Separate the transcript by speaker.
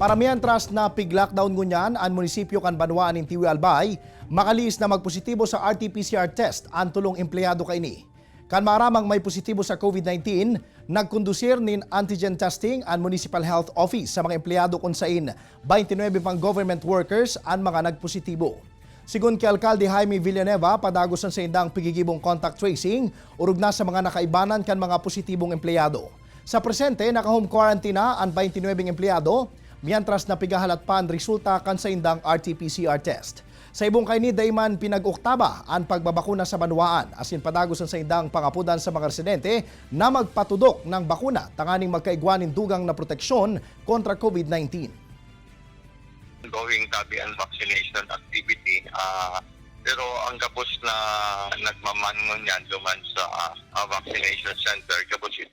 Speaker 1: Paramihan trust na pig-lockdown ngunyan ang munisipyo kan Banwaan in Tiwi Albay, makalis na magpositibo sa RT-PCR test ang tulong empleyado kaini. Kan maramang may positibo sa COVID-19, nagkondusir nin antigen testing ang Municipal Health Office sa mga empleyado kung sain 29 pang government workers ang mga nagpositibo. Sigun kay Alkalde Jaime Villanueva, padagosan sa indang pigigibong contact tracing, urog na sa mga nakaibanan kan mga positibong empleyado. Sa presente, naka-home quarantine na ang 29 empleyado, mientras na pigahalat pa ang resulta kan sa indang RT-PCR test. Sa ibong kaini, dayman pinag-uktaba ang pagbabakuna sa Banwaan, asin padagosan sa indang pangapudan sa mga residente na magpatudok ng bakuna tanganing magkaigwanin dugang na proteksyon kontra COVID-19.
Speaker 2: Going tabi ang vaccination activity, pero ang gabos na nagmamangon yan duman sa vaccination center, gabos ito